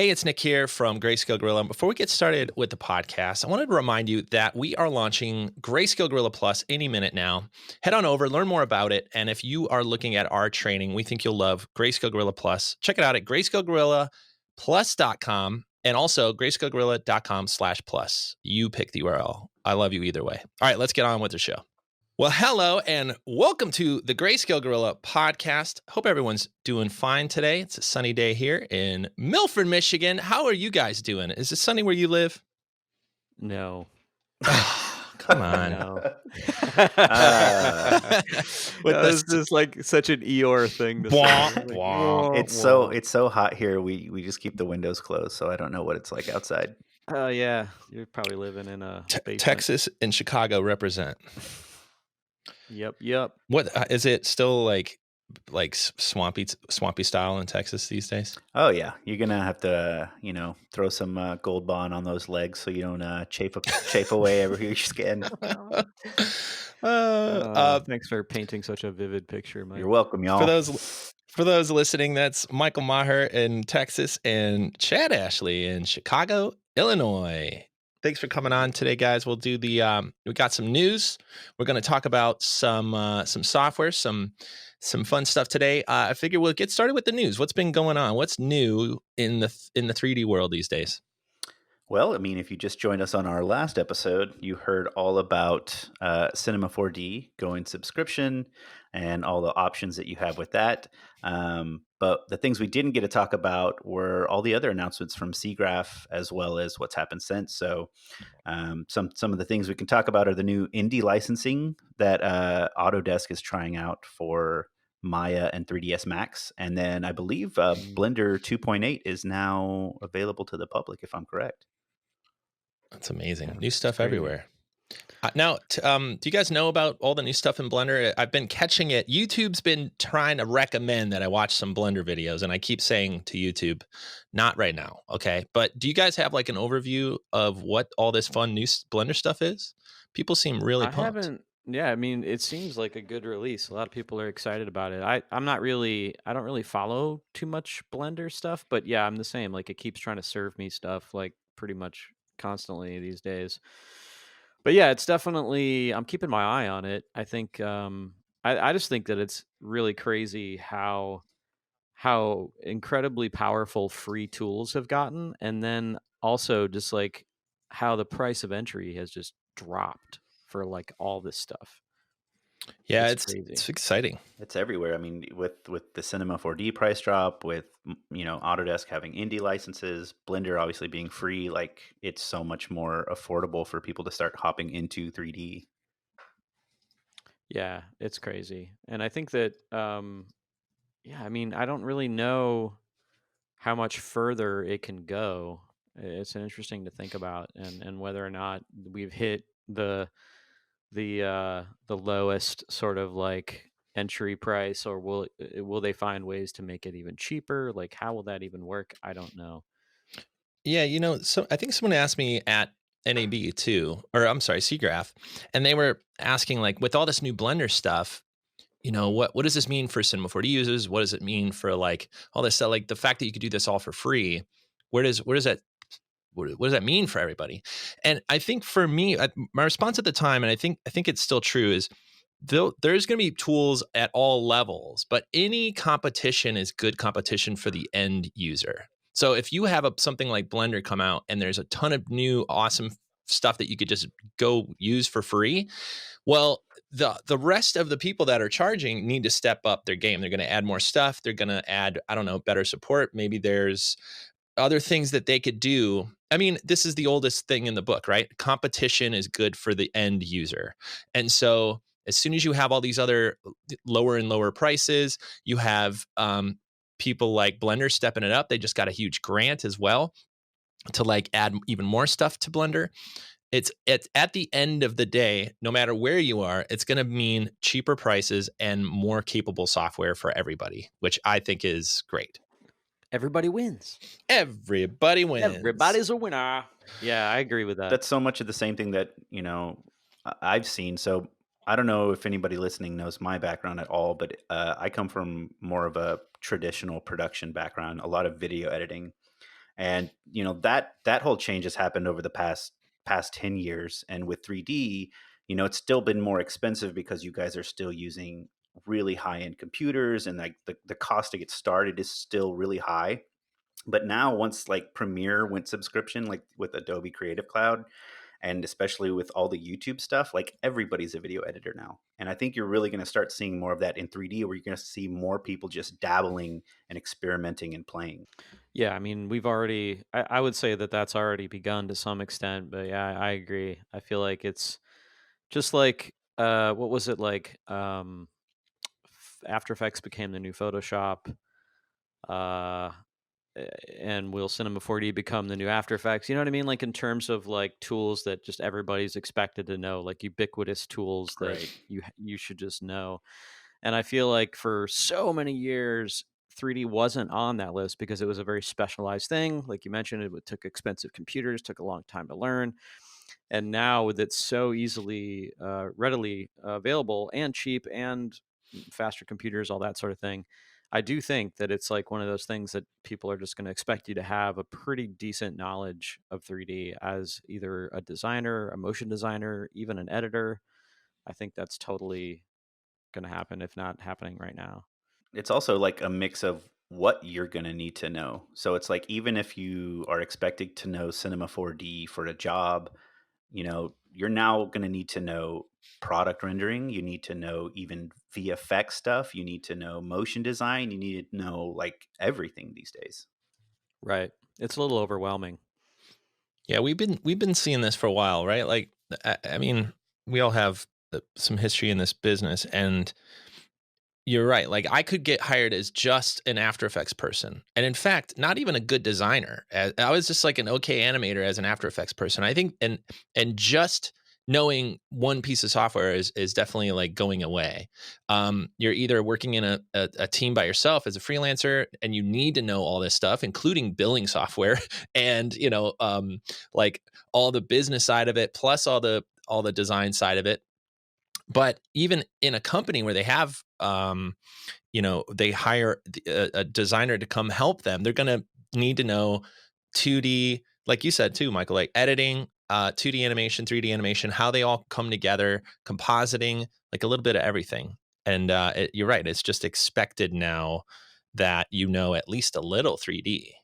Hey, it's Nick here from Greyscalegorilla. Before we get started with the podcast, I wanted to remind you that we are launching Greyscalegorilla Plus any minute now. Head on over, learn more about it, and if you are looking at our training, we think you'll love Greyscalegorilla Plus. Check it out at GreyscaleGorillaPlus.com and also GreyscaleGorilla.com/plus. You pick the URL. I love you either way. All right, let's get on with the show. Well, hello and welcome to the Greyscalegorilla podcast. Hope everyone's doing fine today. It's a sunny day here in Milford, Michigan. How are you guys doing? Is it sunny where you live? No. Come on. No. This is like such an Eeyore thing to say. It's so hot here. We just keep the windows closed, so I don't know what it's like outside. Oh yeah, you're probably living in a basement. Texas and Chicago represent. Yep. What is it still like swampy style in Texas these days? Oh yeah, you're gonna have to throw some Gold Bond on those legs so you don't chafe away every your skin. Thanks for painting such a vivid picture, Mike. You're welcome, y'all. For those listening, that's Michael Maher in Texas and Chad Ashley in Chicago, Illinois. Thanks for coming on today, guys. We'll do we got some news. We're going to talk about some software, some fun stuff today. I figure we'll get started with the news. What's been going on? What's new in the 3D world these days? Well, I mean, if you just joined us on our last episode, you heard all about Cinema 4D going subscription and all the options that you have with that. But the things we didn't get to talk about were all the other announcements from SIGGRAPH as well as what's happened since. So some of the things we can talk about are the new indie licensing that Autodesk is trying out for Maya and 3ds Max. And then I believe Blender 2.8 is now available to the public, if I'm correct. That's amazing. New stuff everywhere. Now, do you guys know about all the new stuff in Blender? I've been catching it. YouTube's been trying to recommend that I watch some Blender videos, and I keep saying to YouTube, not right now, okay? But do you guys have like an overview of what all this fun new Blender stuff is? People seem really pumped. Yeah, I mean, it seems like a good release. A lot of people are excited about it. I don't really follow too much Blender stuff, but yeah, I'm the same. Like, it keeps trying to serve me stuff like pretty much constantly these days. But yeah, it's definitely, I'm keeping my eye on it. I think I just think that it's really crazy how incredibly powerful free tools have gotten, and then also just like how the price of entry has just dropped for like all this stuff. Yeah, it's exciting. It's everywhere. I mean, with the Cinema 4D price drop, with Autodesk having indie licenses, Blender obviously being free, like it's so much more affordable for people to start hopping into 3D. Yeah, it's crazy. And I think that I mean, I don't really know how much further it can go. It's interesting to think about, and whether or not we've hit the lowest sort of like entry price, or will they find ways to make it even cheaper? Like, how will that even work? I don't know. Yeah, so I think someone asked me at NAB too, or I'm sorry, SIGGRAPH, and they were asking, like, with all this new Blender stuff, what does this mean for Cinema 4D users? What does it mean for like all this stuff? Like the fact that you could do this all for free, what does that mean for everybody? And I think for me, my response at the time, and I think it's still true, is there's going to be tools at all levels, but any competition is good competition for the end user. So if you have something like Blender come out and there's a ton of new awesome stuff that you could just go use for free, well, the rest of the people that are charging need to step up their game. They're going to add more stuff. They're going to add, I don't know, better support. Maybe there's other things that they could do. I mean, this is the oldest thing in the book, right? Competition is good for the end user. And so as soon as you have all these other lower and lower prices, you have people like Blender stepping it up. They just got a huge grant as well to like add even more stuff to Blender. It's at the end of the day, no matter where you are, it's going to mean cheaper prices and more capable software for everybody, which I think is great. Everybody wins. Everybody wins. Everybody's a winner. Yeah, I agree with that. That's so much of the same thing that, I've seen. So I don't know if anybody listening knows my background at all, but I come from more of a traditional production background, a lot of video editing. And that whole change has happened over the past 10 years. And with 3D, it's still been more expensive because you guys are still using really high end computers, and like the cost to get started is still really high. But now, once like Premiere went subscription, like with Adobe Creative Cloud, and especially with all the YouTube stuff, like everybody's a video editor now. And I think you're really going to start seeing more of that in 3D, where you're going to see more people just dabbling and experimenting and playing. Yeah, I mean, I would say that that's already begun to some extent, but yeah, I agree. I feel like it's just like, what was it like? After Effects became the new Photoshop, uh, and will Cinema 4D become the new After Effects? You know what I mean? Like in terms of like tools that just everybody's expected to know, like ubiquitous tools that Right. you should just know. And I feel like for so many years, 3D wasn't on that list because it was a very specialized thing. Like you mentioned, it took expensive computers, took a long time to learn. And now with it so easily, readily available and cheap and faster computers, all that sort of thing, I do think that it's like one of those things that people are just going to expect you to have a pretty decent knowledge of 3D as either a designer, a motion designer, even an editor. I think that's totally going to happen, if not happening right now. It's also like a mix of what you're going to need to know. So it's like, even if you are expected to know Cinema 4D for a job, you're now going to need to know product rendering. You need to know even VFX stuff. You need to know motion design. You need to know like everything these days. Right. It's a little overwhelming. Yeah, we've been seeing this for a while, right? Like, I mean, we all have some history in this business, and you're right. Like, I could get hired as just an After Effects person, and in fact, not even a good designer. I was just like an okay animator as an After Effects person. I think, and just knowing one piece of software is definitely like going away. You're either working in a team by yourself as a freelancer, and you need to know all this stuff, including billing software, and like all the business side of it, plus all the design side of it. But even in a company where they have they hire a designer to come help them, they're going to need to know 2D, like you said too, Michael, like editing, 2D animation, 3D animation, how they all come together, compositing, like a little bit of everything. And you're right, it's just expected now that at least a little 3D.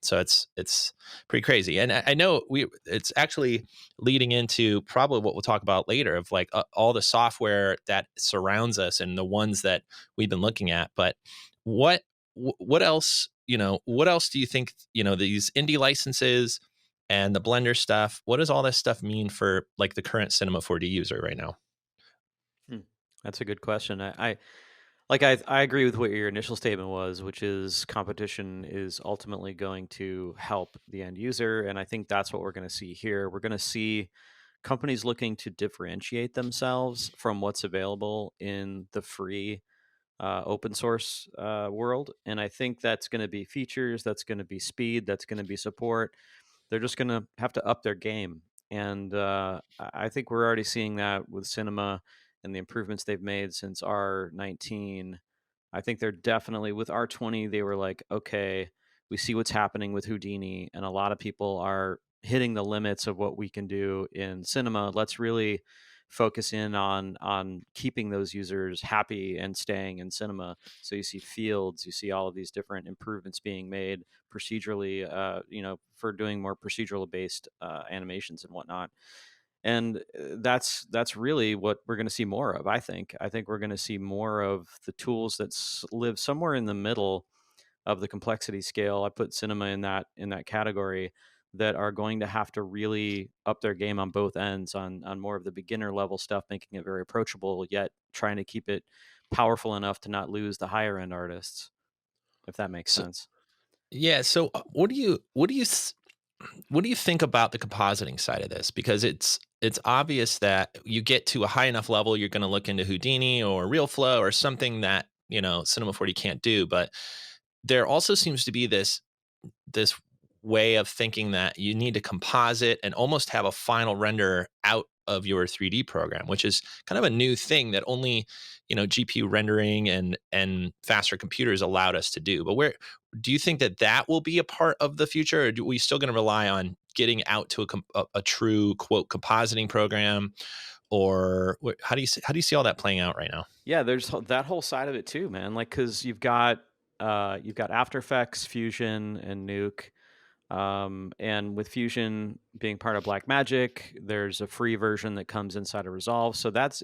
So it's pretty crazy. And I know it's actually leading into probably what we'll talk about later, of like all the software that surrounds us and the ones that we've been looking at. But what what else, what else do you think, these indie licenses and the Blender stuff, what does all this stuff mean for like the current Cinema 4D user right now? Hmm. That's a good question. I agree with what your initial statement was, which is competition is ultimately going to help the end user. And I think that's what we're going to see here. We're going to see companies looking to differentiate themselves from what's available in the free open source world. And I think that's going to be features, that's going to be speed, that's going to be support. They're just going to have to up their game. And I think we're already seeing that with cinema and the improvements they've made since R19. I think they're definitely with R20. They were like, okay, we see what's happening with Houdini, and a lot of people are hitting the limits of what we can do in cinema. Let's really focus in on keeping those users happy and staying in cinema. So you see fields, you see all of these different improvements being made procedurally, for doing more procedural based animations and whatnot. And that's really what we're going to see more of. I think we're going to see more of the tools that live somewhere in the middle of the complexity scale. I put cinema in that category, that are going to have to really up their game on both ends, on more of the beginner level stuff, making it very approachable, yet trying to keep it powerful enough to not lose the higher end artists, if that makes So sense. yeah, so what do you think about the compositing side of this? Because it's obvious that you get to a high enough level, you're going to look into Houdini or RealFlow or something that Cinema 40 can't do. But there also seems to be this way of thinking that you need to composite and almost have a final render out of your 3D program, which is kind of a new thing that only, GPU rendering and faster computers allowed us to do. But where do you think that will be a part of the future, or are we still going to rely on getting out to a true quote compositing program, or how do you see all that playing out right now? Yeah, there's that whole side of it too, man. Like, because you've got After Effects, Fusion, and Nuke. And with Fusion being part of Blackmagic, there's a free version that comes inside of Resolve. So that's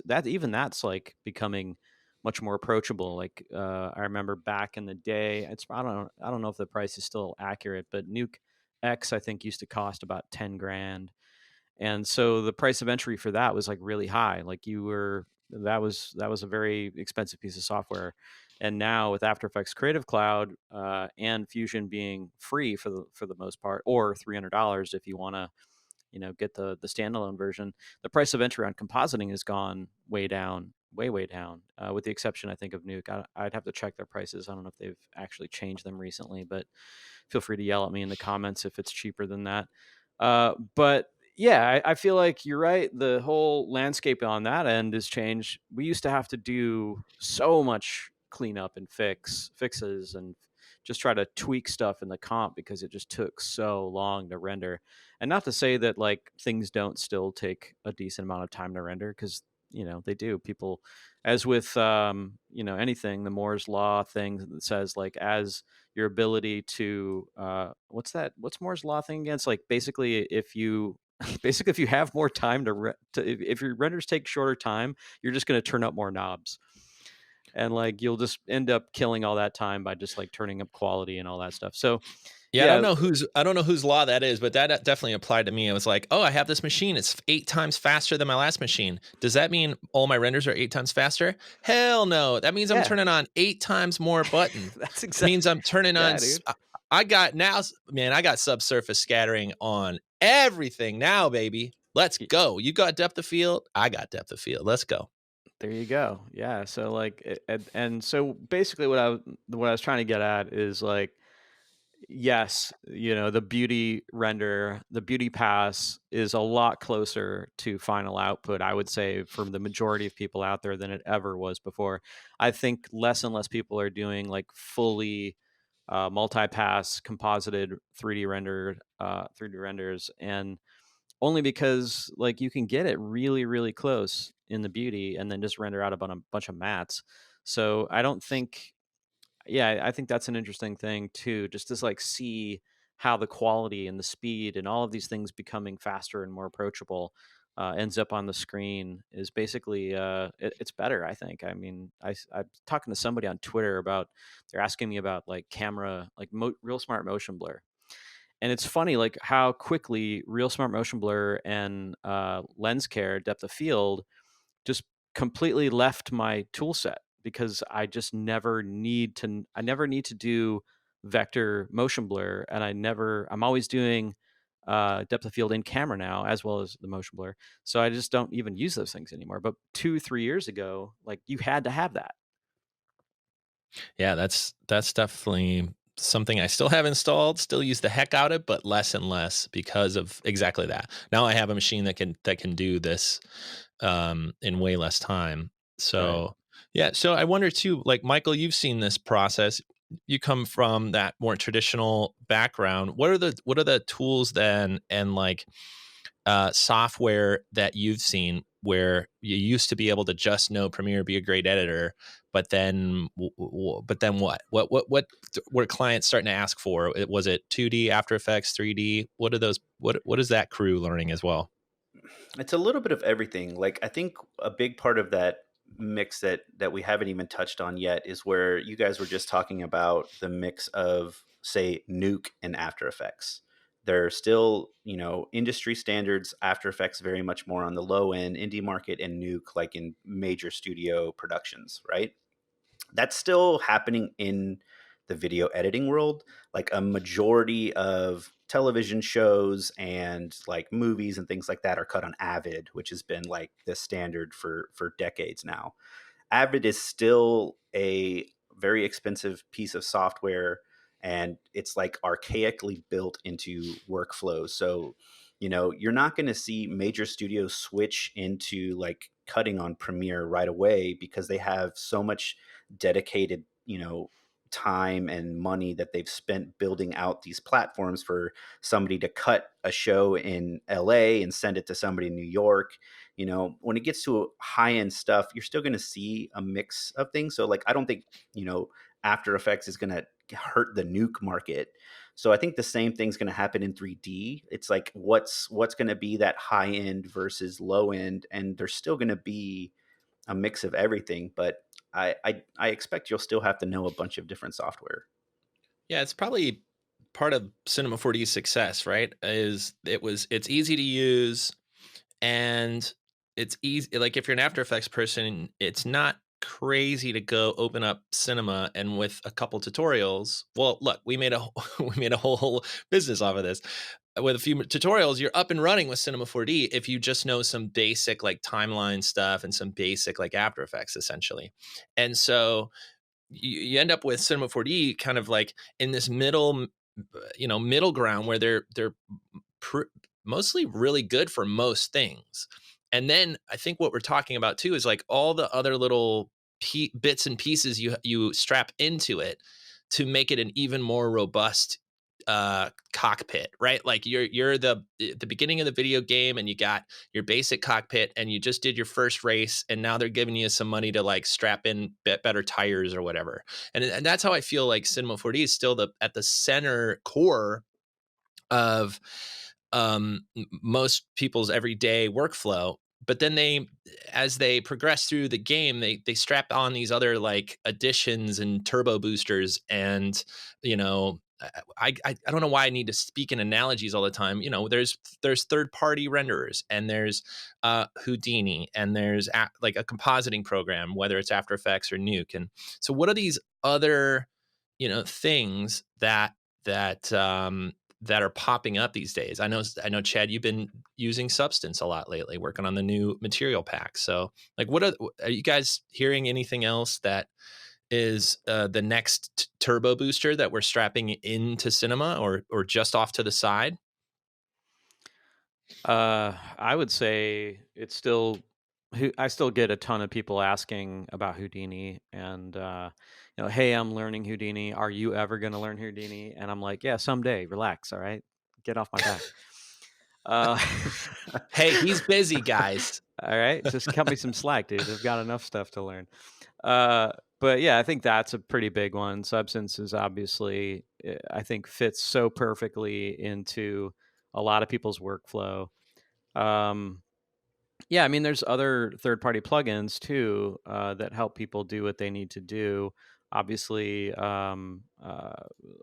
like becoming much more approachable. Like I remember back in the day, I don't know if the price is still accurate, but Nuke X I think used to cost about 10 grand. And so the price of entry for that was like really high. Like that was a very expensive piece of software. And now with After Effects Creative Cloud and Fusion being free for the most part, or $300 if you want to get the standalone version, the price of entry on compositing has gone way down, way down. With the exception, I think, of Nuke. I'd have to check their prices. I don't know if they've actually changed them recently, but feel free to yell at me in the comments if it's cheaper than that. But yeah, I feel like you're right. The whole landscape on that end has changed. We used to have to do so much cleanup and fixes and just try to tweak stuff in the comp because it just took so long to render. And not to say that like things don't still take a decent amount of time to render, because they do. People, as with anything, the Moore's law thing that says like as your ability to what's Moore's law thing again? It's like basically if you if you have more time if your renders take shorter time, you're just going to turn up more knobs, and like you'll just end up killing all that time by just like turning up quality and all that stuff. So Yeah, yeah, I don't know whose law that is, but that definitely applied to me. It was like, oh, I have this machine. It's 8 times faster than my last machine. Does that mean all my renders are 8 times faster? Hell no. That means I'm yeah, turning on 8 times more button. that's It means exactly I'm turning on. yeah, dude. I got now, man. I got subsurface scattering on everything now, baby. Let's go. You got depth of field. I got depth of field. Let's go. There you go. Yeah. So like, and so basically, what I was trying to get at is like, yes, the beauty render, the beauty pass is a lot closer to final output, I would say, from the majority of people out there than it ever was before. I think less and less people are doing like fully multi-pass composited 3D renders, and only because like you can get it really, really close in the beauty and then just render out a bunch of mats. So I don't think yeah, I think that's an interesting thing too, just to like see how the quality and the speed and all of these things becoming faster and more approachable ends up on the screen is basically it's better. I think. I mean, I'm talking to somebody on Twitter about they're asking me about like camera, like RealSmart motion blur, and it's funny like how quickly RealSmart motion blur and lens care depth of field just completely left my tool set because I never need to do vector motion blur, and I'm always doing depth of field in camera now as well as the motion blur. So I just don't even use those things anymore. But 2-3 years ago, like you had to have that. Yeah, that's definitely something I still have installed, still use the heck out of it, but less and less because of exactly that. Now I have a machine that can do this in way less time. Right. So yeah, so I wonder too, like Michael, you've seen this process. You come from that more traditional background. What are the tools then and like software that you've seen where you used to be able to just know Premiere, be a great editor, but then what were clients starting to ask for? Was it 2D, After Effects, 3D? What are those? What is that crew learning as well? It's a little bit of everything. Like I think a big part of that mix that we haven't even touched on yet is where you guys were just talking about the mix of say Nuke and After Effects. They're still, industry standards. After Effects very much more on the low end indie market, and Nuke like in major studio productions, right? That's still happening in the video editing world. Like a majority of television shows and like movies and things like that are cut on Avid, which has been like the standard for decades now. Avid is still a very expensive piece of software, and it's like archaically built into workflows. So you're not going to see major studios switch into like cutting on Premiere right away because they have so much dedicated, time and money that they've spent building out these platforms for somebody to cut a show in LA and send it to somebody in New York. When it gets to high end stuff, you're still going to see a mix of things. So like I don't think, After Effects is going to hurt the nuke market. So I think the same thing's going to happen in 3D. It's like what's going to be that high end versus low end, and there's still going to be a mix of everything. But I expect you'll still have to know a bunch of different software. Yeah, it's probably part of Cinema 4D's success, right? It's easy to use, and it's easy. Like if you're an After Effects person, it's not crazy to go open up Cinema and with a couple tutorials. Well, look, we made a we made a whole business off of this. With a few tutorials, you're up and running with Cinema 4D if you just know some basic like timeline stuff and some basic like After Effects essentially. And so you end up with Cinema 4D kind of like in this middle ground where they're pr- mostly really good for most things. And then I think what we're talking about too is like all the other little bits and pieces you strap into it to make it an even more robust cockpit, right? Like you're the beginning of the video game and you got your basic cockpit and you just did your first race and now they're giving you some money to like strap in better tires or whatever. And that's how I feel like Cinema 4D is still at the center core of most people's everyday workflow. But then as they progress through the game, they strap on these other like additions and turbo boosters, and you know, I don't know why I need to speak in analogies all the time. There's third party renderers, and there's Houdini, and there's like a compositing program, whether it's After Effects or Nuke. And so, what are these other things that are popping up these days? I know, Chad, you've been using Substance a lot lately, working on the new material pack. So, like, are you guys hearing anything else that is the next turbo booster that we're strapping into Cinema or just off to the side? I would say it's still. I still get a ton of people asking about Houdini, and hey, I'm learning Houdini. Are you ever going to learn Houdini? And I'm like, yeah, someday. Relax, all right. Get off my back. Uh, Hey, he's busy, guys. all right, just cut me some slack, dude. I've got enough stuff to learn. Uh, but yeah, I think that's a pretty big one. Substance is obviously, I think, fits so perfectly into a lot of people's workflow. Um, yeah, I mean, there's other third-party plugins too that help people do what they need to do. Obviously,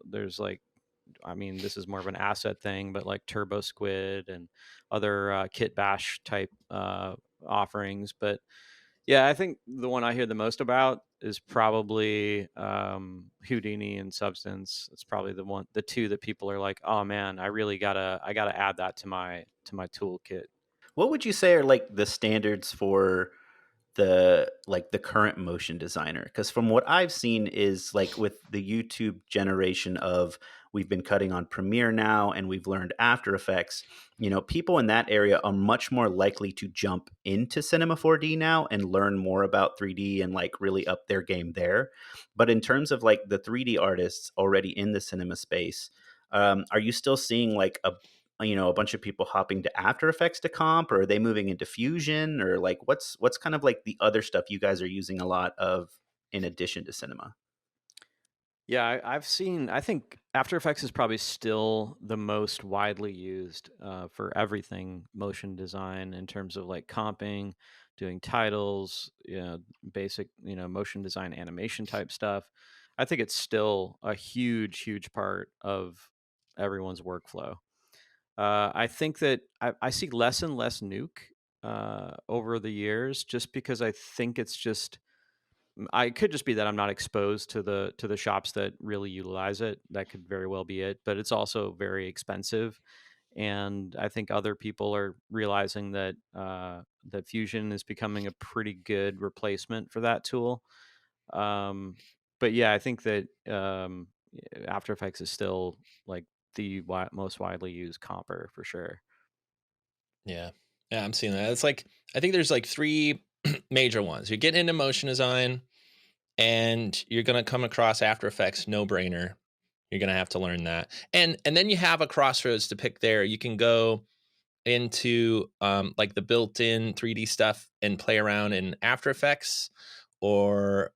there's like, I mean, this is more of an asset thing, but like Turbo Squid and other Kit Bash type offerings. But yeah, I think the one I hear the most about is probably Houdini and Substance. It's probably the two that people are like, oh man, I gotta add that to my toolkit. What would you say are like the standards for the current motion designer? Because from what I've seen is like with the YouTube generation of we've been cutting on Premiere now and we've learned After Effects, people in that area are much more likely to jump into Cinema 4D now and learn more about 3D and like really up their game there. But in terms of like the 3D artists already in the cinema space, are you still seeing like a bunch of people hopping to After Effects to comp, or are they moving into Fusion, or like what's kind of like the other stuff you guys are using a lot of in addition to Cinema? Yeah, I've seen. I think After Effects is probably still the most widely used for everything motion design in terms of like comping, doing titles, basic, motion design animation type stuff. I think it's still a huge, huge part of everyone's workflow. I think that I see less and less Nuke over the years, just because I think it's just I could just be that I'm not exposed to the shops that really utilize it. That could very well be it, but it's also very expensive, and I think other people are realizing that that Fusion is becoming a pretty good replacement for that tool. Um, but yeah, I think that After Effects is still like the most widely used comper for sure. Yeah. Yeah, I'm seeing that. It's like I think there's like three major ones. You're getting into motion design and you're gonna come across After Effects, no brainer. You're gonna have to learn that. And then you have a crossroads to pick there. You can go into like the built-in 3D stuff and play around in After Effects, or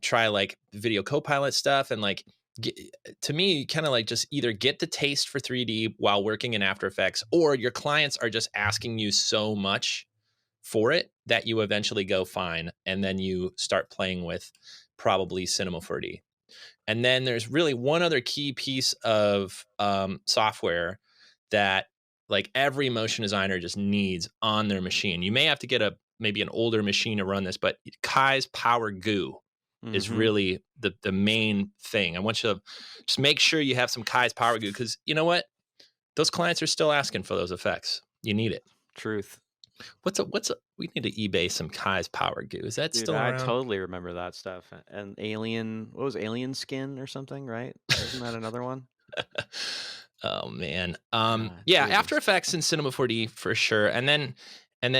try like video copilot stuff and like get, to me kind of like just either get the taste for 3D while working in After Effects, or your clients are just asking you so much for it that you eventually go fine, and then you start playing with probably Cinema 4D. And then there's really one other key piece of software that like every motion designer just needs on their machine. You may have to get a maybe an older machine to run this, but Kai's Power Goo is Mm-hmm. really the main thing. I want you to just make sure you have some Kai's Power Goo, because you know what? Those clients are still asking for those effects. You need it. Truth. What's a we need to eBay some Kai's Power Goo. Is that Dude, still I around? totally remember that stuff. And Alien, what was Alien Skin or something, right? Wasn't that another one? Oh man. Yeah, After Jesus. Effects and Cinema 4D for sure. And then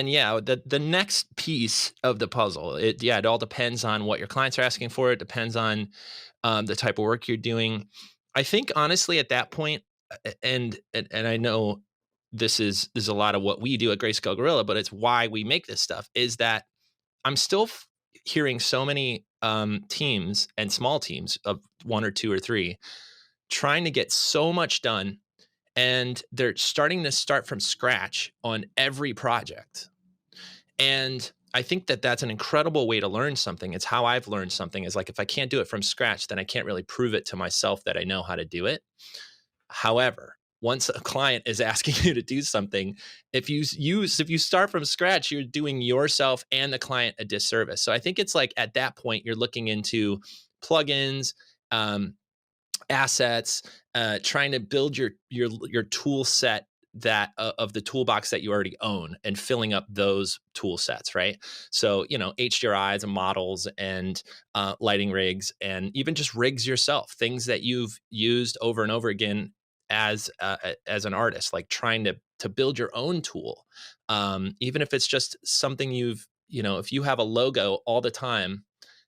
yeah, the next piece of the puzzle. It all depends on what your clients are asking for. It depends on the type of work you're doing. I think honestly at that point, and I know this is a lot of what we do at Greyscalegorilla, but it's why we make this stuff, is that I'm still hearing so many teams and small teams of one or two or three trying to get so much done, and they're starting to start from scratch on every project. And I think that that's an incredible way to learn something. It's how I've learned something, is like, if I can't do it from scratch, then I can't really prove it to myself that I know how to do it. However, once a client is asking you to do something, if you start from scratch, you're doing yourself and the client a disservice. So I think it's like at that point you're looking into plugins, um, assets, trying to build your tool set that of the toolbox that you already own, and filling up those tool sets, right? So HDRIs and models and lighting rigs, and even just rigs yourself, things that you've used over and over again as an artist, like trying to build your own tool, even if it's just something if you have a logo all the time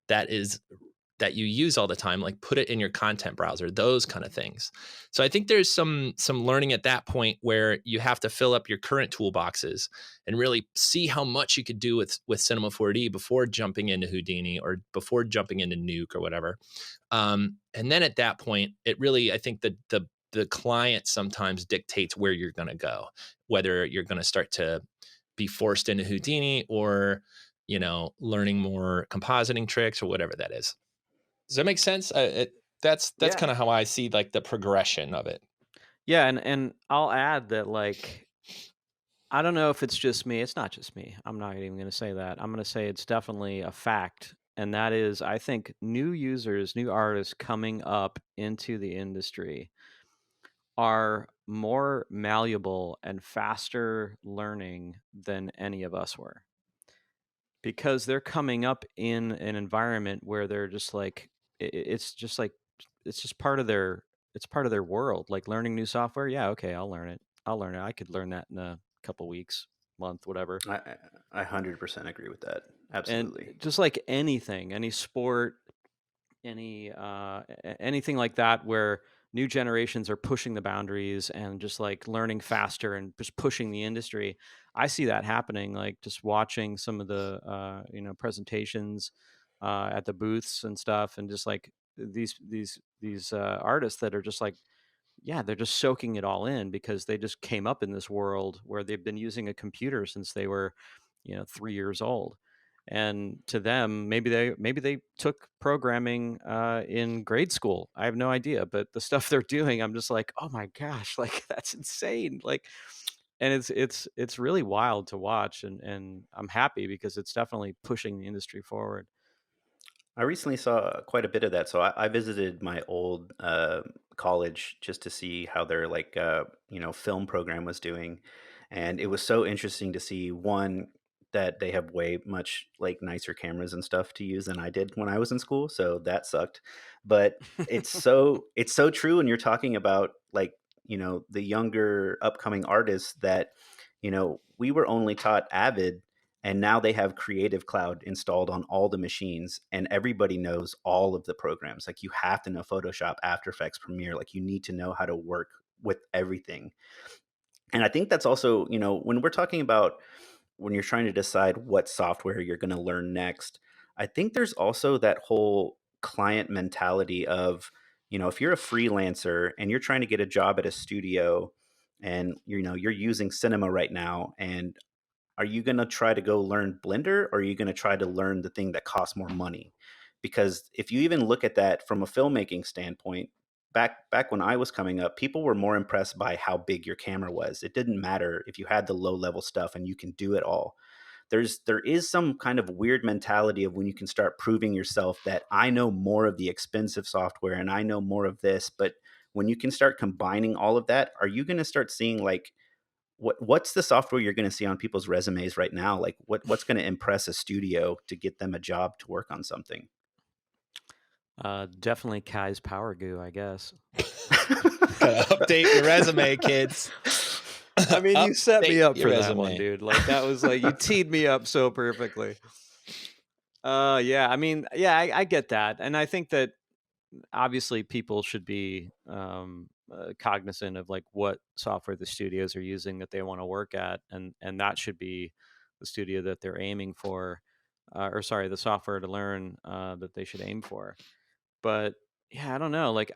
that you use all the time, like put it in your content browser, those kind of things. So I think there's some learning at that point where you have to fill up your current toolboxes and really see how much you could do with Cinema 4D before jumping into Houdini or before jumping into Nuke or whatever. And then at that point, it really, I think the client sometimes dictates where you're going to go, whether you're going to start to be forced into Houdini, or learning more compositing tricks or whatever that is. Does that make sense? That's Yeah. kind of how I see like the progression of it. Yeah, and I'll add that, like, I don't know if it's just me. It's not just me. I'm not even going to say that. I'm going to say it's definitely a fact. And that is, I think new users, new artists coming up into the industry are more malleable and faster learning than any of us were, because they're coming up in an environment where they're just like, it's just like, it's just part of their, it's part of their world. Like learning new software. Yeah. Okay. I'll learn it. I'll learn it. I could learn that in a couple weeks, month, whatever. I 100% agree with that. And Absolutely. just like anything, any sport, anything like that, where new generations are pushing the boundaries and just like learning faster and just pushing the industry. I see that happening, like just watching some of the presentations at the booths and stuff, and just like these artists that are just like, yeah, they're just soaking it all in because they just came up in this world where they've been using a computer since they were 3 years old. And to them, maybe they took programming in grade school. I have no idea, but the stuff they're doing, I'm just like, oh my gosh, like that's insane. Like, and it's really wild to watch, and I'm happy because it's definitely pushing the industry forward. I recently saw quite a bit of that. So I visited my old college just to see how their film program was doing, and it was so interesting to see one that they have way much like nicer cameras and stuff to use than I did when I was in school. So that sucked, but it's so true. And you're talking about like the younger upcoming artists that we were only taught Avid, and now they have Creative Cloud installed on all the machines, and everybody knows all of the programs. Like, you have to know Photoshop, After Effects, Premiere. Like, you need to know how to work with everything. And I think that's also, when we're talking about when you're trying to decide what software you're going to learn next, I think there's also that whole client mentality of, if you're a freelancer and you're trying to get a job at a studio, and you're using Cinema right now, and are you going to try to go learn Blender, or are you going to try to learn the thing that costs more money? Because if you even look at that from a filmmaking standpoint, back when I was coming up, people were more impressed by how big your camera was. It didn't matter if you had the low level stuff and you can do it all. There is some kind of weird mentality of when you can start proving yourself that I know more of the expensive software and I know more of this. But when you can start combining all of that, are you going to start seeing, like, what's the software you're going to see on people's resumes right now? Like, what's going to impress a studio to get them a job to work on something? Definitely Kai's Power Goo, I guess. Gotta update your resume, kids. I mean, you set me Update up your for that one, resume. dude. Like, that was like, you teed me up so perfectly. Yeah, I mean, yeah, I get that. And I think that obviously people should be cognizant of like what software the studios are using that they want to work at, and that should be the studio that they're aiming for, or sorry, the software to learn that they should aim for. But yeah, I don't know. Like,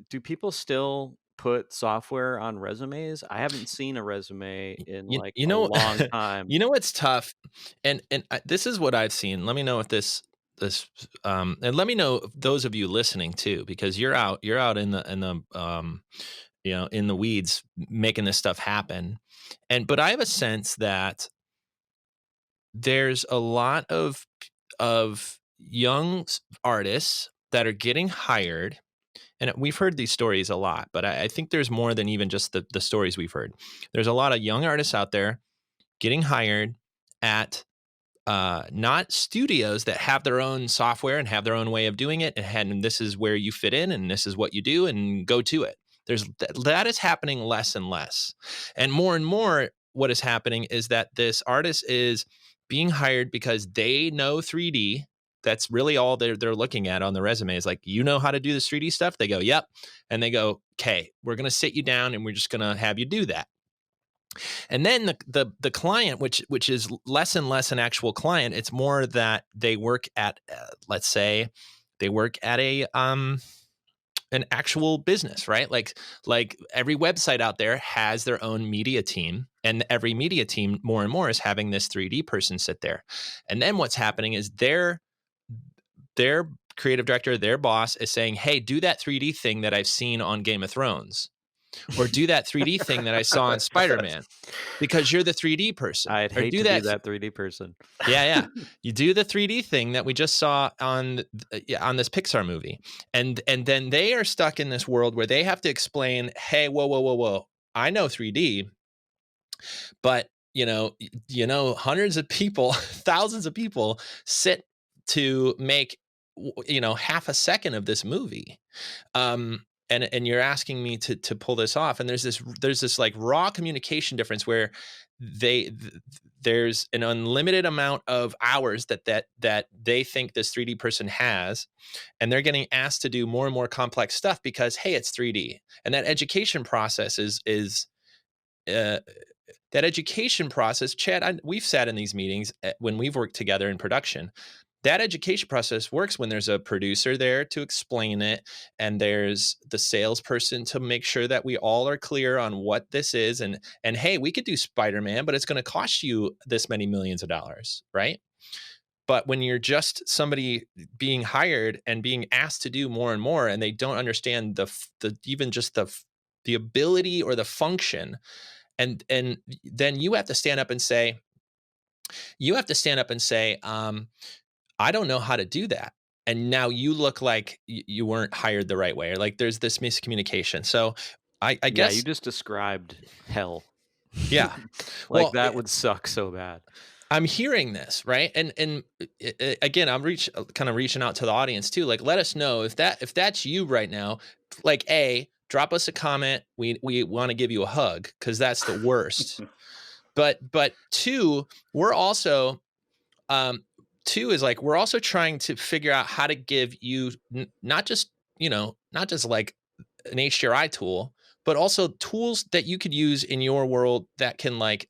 do people still put software on resumes? I haven't seen a resume in You, like you a know, long time. you know what's tough, and this is what I've seen. Let me know if and let me know if those of you listening too, because you're out in the in the weeds making this stuff happen. But I have a sense that there's a lot of young artists that are getting hired, and we've heard these stories a lot, but I think there's more than even just the stories we've heard. There's a lot of young artists out there getting hired at not studios that have their own software and have their own way of doing it, and this is where you fit in, and this is what you do, and go to it. That is happening less and less, and more. What is happening is that this artist is being hired because they know 3D. That's really all they're looking at on the resume is like, you know how to do this 3D stuff? They go, yep. And they go, okay, we're going to sit you down and we're just going to have you do that. And then the client, which is less and less an actual client, it's more that they work at, let's say, they work at an actual business, right? Like every website out there has their own media team, and every media team more and more is having this 3D person sit there. And then what's happening is their creative director, their boss is saying, hey, do that 3D thing that I've seen on Game of Thrones, or do that 3D thing that I saw in Spider-Man, because you're the 3D person. I'd Or hate do to that be that 3D person. yeah. You do the 3D thing that we just saw on this Pixar movie. And then they are stuck in this world where they have to explain, hey, whoa. I know 3D, but hundreds of people, thousands of people sit to make half a second of this movie. And you're asking me to pull this off, and there's this like raw communication difference where there's an unlimited amount of hours that they think this 3D person has, and they're getting asked to do more and more complex stuff because, hey, it's 3D. And that education process is that education process, Chad, we've sat in these meetings when we've worked together in production. That education process works when there's a producer there to explain it, and there's the salesperson to make sure that we all are clear on what this is. And hey, we could do Spider-Man, but it's going to cost you this many millions of dollars, right? But when you're just somebody being hired and being asked to do more and more, and they don't understand the ability or the function, and then you have to stand up and say, I don't know how to do that. And now you look like you weren't hired the right way, or like there's this miscommunication. So I Yeah, guess, you just described hell. yeah. Like, Well, that would suck so bad. I'm hearing this, right? And again, I'm kind of reaching out to the audience too. Like, let us know if that's you right now. Like, drop us a comment. We want to give you a hug, because that's the worst. But two, we're also two is like, we're also trying to figure out how to give you not just like an HDRI tool, but also tools that you could use in your world that can like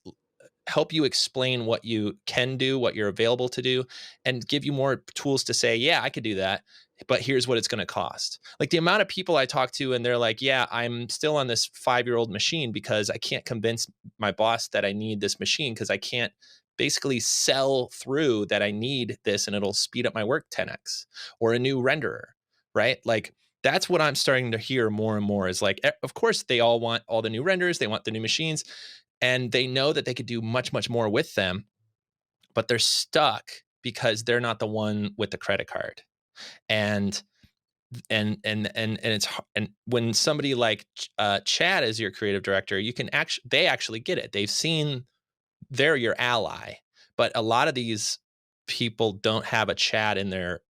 help you explain what you can do, what you're available to do, and give you more tools to say, yeah, I could do that, but here's what it's going to cost. Like the amount of people I talk to and they're like, yeah, I'm still on this 5-year-old machine because I can't convince my boss that I need this machine, because I can't basically sell through that I need this and it'll speed up my work 10x, or a new renderer, right? Like that's what I'm starting to hear more and more is like, of course they all want all the new renders, they want the new machines, and they know that they could do much, much more with them, but they're stuck because they're not the one with the credit card. And it's, and when somebody like Chad is your creative director, you can they actually get it. They've seen, they're your ally. But a lot of these people don't have a Chad in their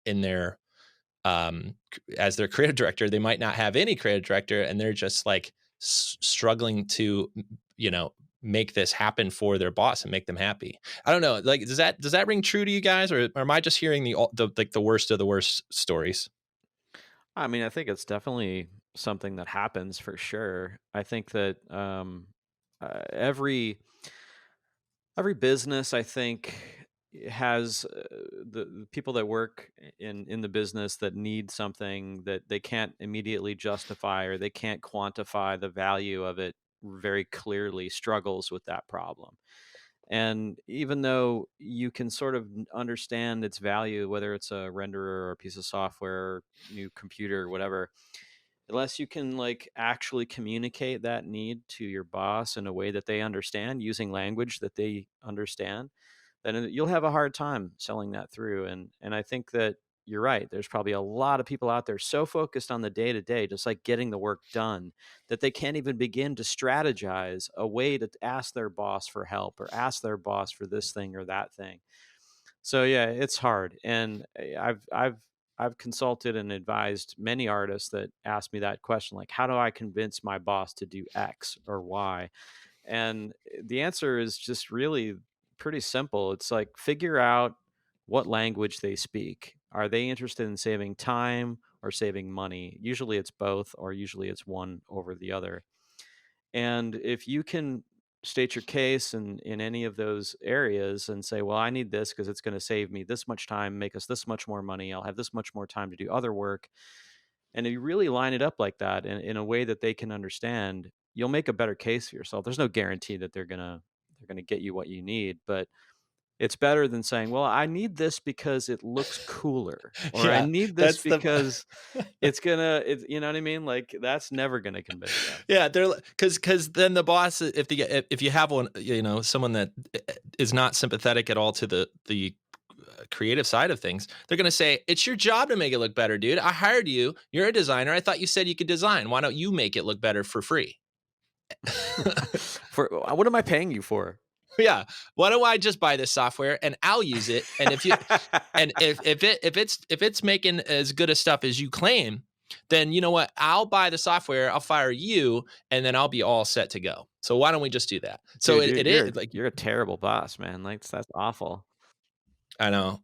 as their creative director. They might not have any creative director, and they're just like struggling to make this happen for their boss and make them happy. I don't know. Like, does that ring true to you guys, or am I just hearing the worst of the worst stories? I mean, I think it's definitely something that happens for sure. I think that every business, I think, has the people that work in the business that need something that they can't immediately justify, or they can't quantify the value of it very clearly, struggles with that problem. And even though you can sort of understand its value, whether it's a renderer or a piece of software, new computer, or whatever, unless you can like actually communicate that need to your boss in a way that they understand, using language that they understand, then you'll have a hard time selling that through. And I think that you're right. There's probably a lot of people out there so focused on the day to day, just like getting the work done, that they can't even begin to strategize a way to ask their boss for help, or ask their boss for this thing or that thing. So yeah, it's hard. And I've consulted and advised many artists that ask me that question, like, how do I convince my boss to do X or Y? And the answer is just really pretty simple. It's like, figure out what language they speak. Are they interested in saving time or saving money? Usually it's both, or usually it's one over the other. And if you can state your case in any of those areas and say, well, I need this because it's going to save me this much time, make us this much more money, I'll have this much more time to do other work. And if you really line it up like that in a way that they can understand, you'll make a better case for yourself. There's no guarantee that they're gonna get you what you need, but it's better than saying, well, I need this because it looks cooler, or I Yeah, need this that's the because you know what I mean? Like, that's never gonna convince them. yeah, they're because then the boss, if you have one, someone that is not sympathetic at all to the creative side of things, they're going to say, it's your job to make it look better, dude. I hired you. You're a designer. I thought you said you could design. Why don't you make it look better for free? For what am I paying you for? Yeah. Why don't I just buy this software and I'll use it? And if it's making as good a stuff as you claim, then you know what? I'll buy the software, I'll fire you, and then I'll be all set to go. So why don't we just do that? So Dude, it is like, you're a terrible boss, man. Like, that's awful. I know.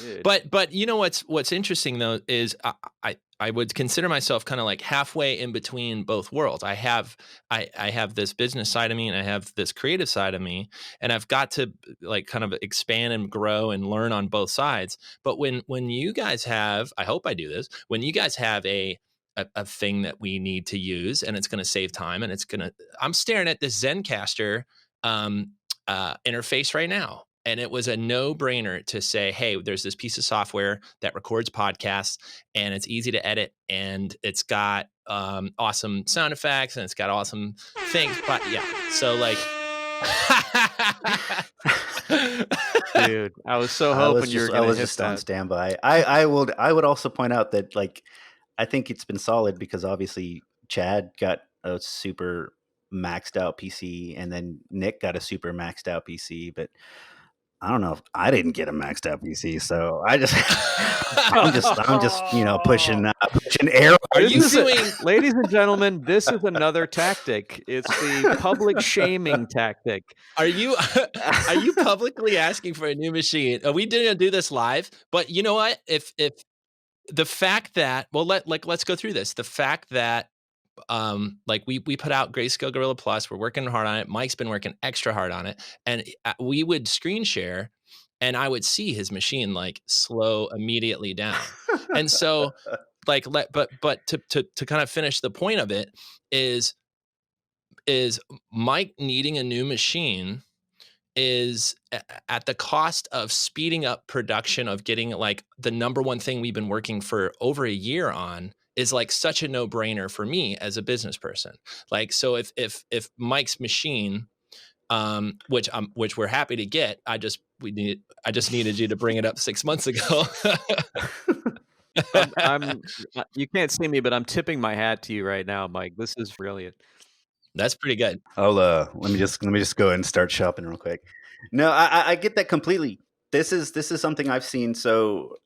Dude. But you know what's interesting though is I would consider myself kind of like halfway in between both worlds. I have this business side of me and I have this creative side of me, and I've got to like kind of expand and grow and learn on both sides. But when you guys have, I hope I do this, when you guys have a thing that we need to use and it's going to save time and I'm staring at this Zencaster interface right now. And it was a no-brainer to say, hey, there's this piece of software that records podcasts, and it's easy to edit, and it's got awesome sound effects, and it's got awesome things. But yeah, so like, dude, I was so hoping you were I gonna was hit just on that. standby. I would also point out that, like, I think it's been solid because obviously Chad got a super maxed out PC, and then Nick got a super maxed out PC. But I don't know if I didn't get a maxed out PC, so I'm just pushing air. Are you This is doing? ladies and gentlemen, this is another tactic. It's the public shaming tactic. Are you publicly asking for a new machine? We didn't do this live, but you know what? If the fact that let's go through this. The fact that we put out Greyscalegorilla Plus, we're working hard on it. Mike's been working extra hard on it, and we would screen share, and I would see his machine like slow immediately down, and so but to kind of finish the point of it is Mike needing a new machine is at the cost of speeding up production of getting like the number one thing we've been working for over a year on is like such a no-brainer for me as a business person. Like, so if Mike's machine, which we're happy to get, I just needed you to bring it up 6 months ago. You can't see me, but I'm tipping my hat to you right now, Mike. This is brilliant. That's pretty good. Let me just go ahead and start shopping real quick. No, I get that completely. This is something I've seen. So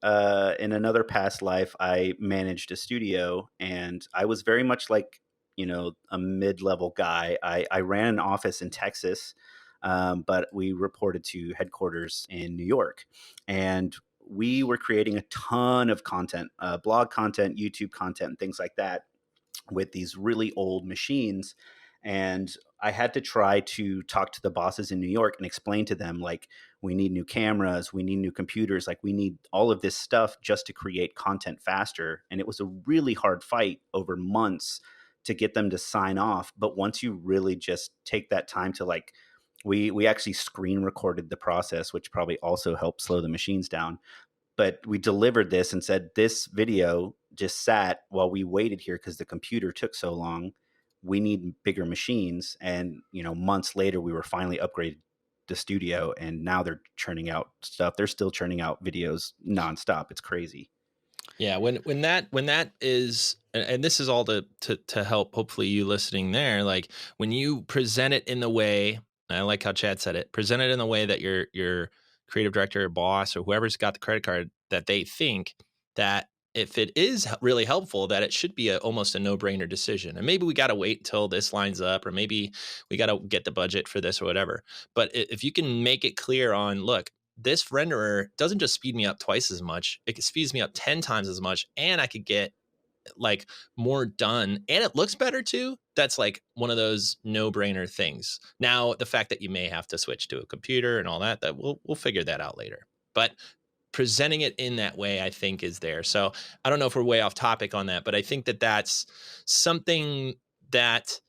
in another past life, I managed a studio, and I was very much like, a mid-level guy. I ran an office in Texas, but we reported to headquarters in New York, and we were creating a ton of content, blog content, YouTube content, and things like that with these really old machines. And I had to try to talk to the bosses in New York and explain to them, like, we need new cameras, we need new computers, like we need all of this stuff just to create content faster. And it was a really hard fight over months to get them to sign off. But once you really just take that time to like, we actually screen recorded the process, which probably also helped slow the machines down. But we delivered this and said, this video just sat while we waited here because the computer took so long. We need bigger machines. And, months later, we were finally upgraded the studio, and now they're churning out stuff. They're still churning out videos nonstop. It's crazy. Yeah. When that is, and this is all to help, hopefully you listening there, like when you present it in the way, and I like how Chad said it, present it in the way that your creative director or boss or whoever's got the credit card, that they think that if it is really helpful, that it should be almost a no-brainer decision. And maybe we got to wait until this lines up, or maybe we got to get the budget for this or whatever. But if you can make it clear on, look, this renderer doesn't just speed me up twice as much, it speeds me up 10 times as much, and I could get like more done, and it looks better too. That's like one of those no-brainer things. Now, the fact that you may have to switch to a computer and all that we'll figure that out later. But presenting it in that way, I think, is there. So I don't know if we're way off topic on that, but I think that that's something that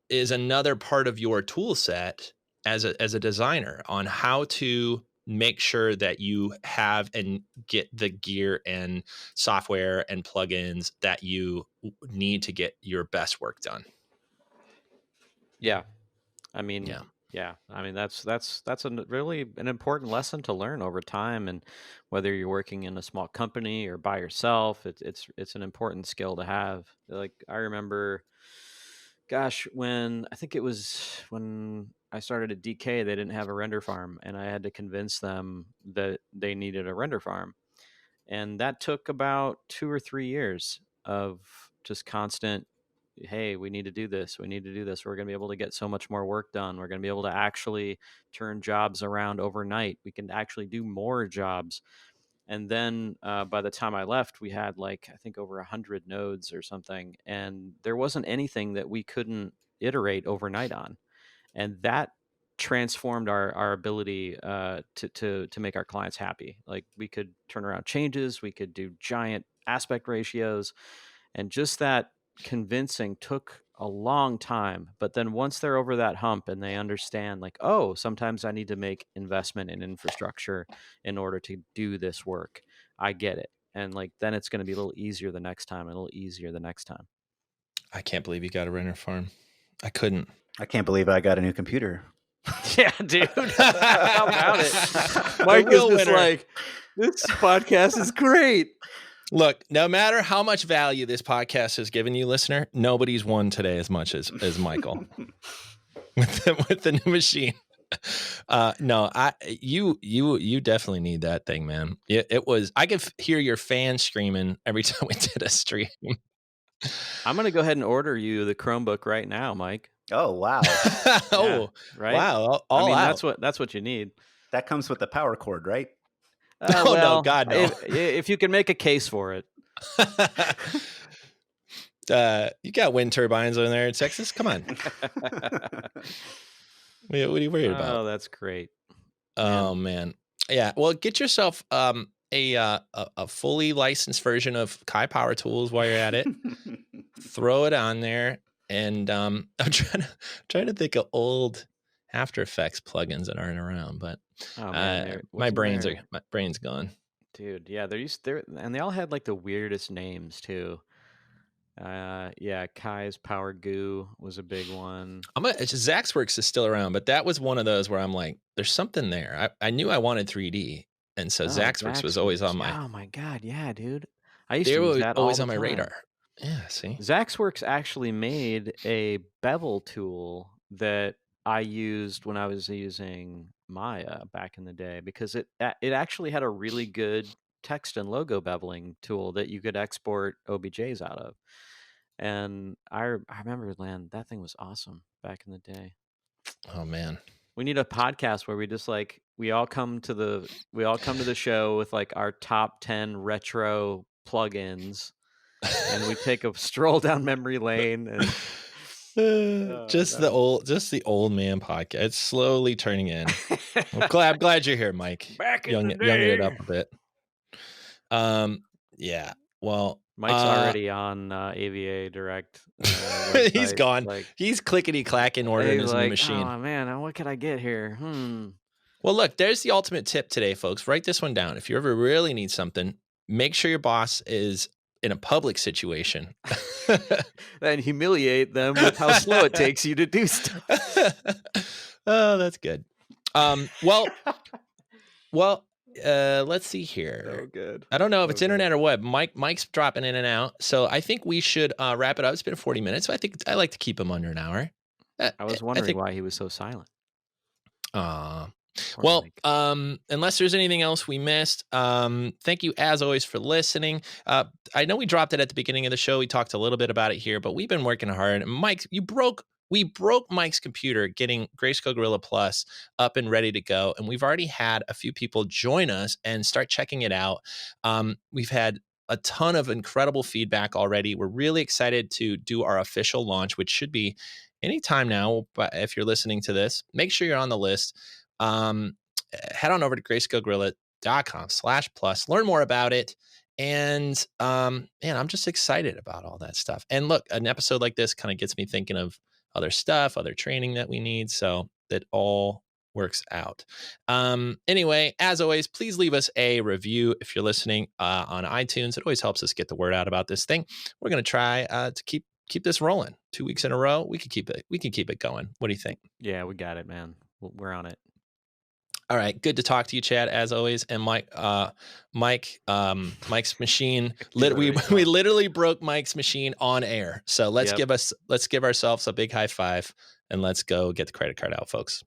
is another part of your tool set as a designer on how to make sure that you have and get the gear and software and plugins that you need to get your best work done. Yeah. I mean, that's really an important lesson to learn over time. And whether you're working in a small company or by yourself, it's an important skill to have. Like, I remember, gosh, when I started at DK, they didn't have a render farm, and I had to convince them that they needed a render farm. And that took about 2 or 3 years of just constant, hey, we need to do this. We need to do this. We're going to be able to get so much more work done. We're going to be able to actually turn jobs around overnight. We can actually do more jobs. And then by the time I left, we had I think over 100 nodes or something. And there wasn't anything that we couldn't iterate overnight on. And that transformed our ability to make our clients happy. Like, we could turn around changes, we could do giant aspect ratios, and just that convincing took a long time. But then once they're over that hump and they understand, like, oh, sometimes I need to make investment in infrastructure in order to do this work, I get it. And then it's going to be a little easier the next time, and a little easier the next time. I can't believe you got a render farm. I couldn't. I can't believe I got a new computer. Yeah, dude. How about it? Mike is just like, this podcast is great. Look, no matter how much value this podcast has given you, listener, nobody's won today as much as Michael with the new machine. No, you definitely need that thing, man. It was. I could hear your fans screaming every time we did a stream. I'm gonna go ahead and order you the Chromebook right now, Mike. Oh, wow. Yeah, Oh, right. wow! I All mean, out. that's what you need. That comes with the power cord, right? Oh no, Well, God no. if you can make a case for it. You got wind turbines in there in Texas. Come on. What are you worried about? Oh, that's great. Oh man. Yeah. Well, get yourself a fully licensed version of Kai Power Tools while you're at it. Throw it on there, and I'm trying to think of old After Effects plugins that aren't around, but Oh man, my brain's there? my brain's gone. Dude, yeah, and they all had like the weirdest names too. Yeah, Kai's Power Goo was a big one. Zaxworks is still around, but that was one of those where I'm like, there's something there. I knew I wanted 3D, and so Zaxworks was always on my. Oh my god, yeah, dude. I used They to use were that always all on the my time. radar. Yeah, see. Zaxworks actually made a bevel tool that I used when I was using Maya back in the day because it actually had a really good text and logo beveling tool that you could export OBJs out of. And I remember, man, that thing was awesome back in the day. Oh man. We need a podcast where we just like we all come to the show with like our top 10 retro plugins and we take a stroll down memory lane and just the old man podcast. It's slowly turning in. I'm glad you're here, Mike. Back in the day. Younging it up a bit. Yeah. Well, Mike's already on AVA Direct. He's gone. Like, he's clickety clacking ordering his new machine. Oh man, what could I get here? Well, look, there's the ultimate tip today, folks. Write this one down. If you ever really need something, make sure your boss is in a public situation. And humiliate them with how slow it takes you to do stuff. Oh, that's good. Let's see here. So good. I don't know if it's internet or web. Mike's dropping in and out, so I think we should wrap it up. It's been 40 minutes, so I think I like to keep him under an hour. I was wondering why he was so silent. Well, unless there's anything else we missed, thank you as always for listening. I know we dropped it at the beginning of the show. We talked a little bit about it here, but we've been working hard. Mike, we broke Mike's computer getting Greyscalegorilla Plus up and ready to go. And we've already had a few people join us and start checking it out. We've had a ton of incredible feedback already. We're really excited to do our official launch, which should be anytime now. But if you're listening to this, make sure you're on the list. Head on over to grayscalegorilla.com/plus, learn more about it. And man, I'm just excited about all that stuff. And look, an episode like this kind of gets me thinking of other stuff, other training that we need. So that all works out. Anyway, as always, please leave us a review if you're listening on iTunes. It always helps us get the word out about this thing. We're going to try to keep this rolling 2 weeks in a row. We can keep it going. What do you think? Yeah, we got it, man. We're on it. All right, good to talk to you, Chad, as always. And Mike's machine. We literally broke Mike's machine on air. So let's give ourselves a big high five and let's go get the credit card out, folks.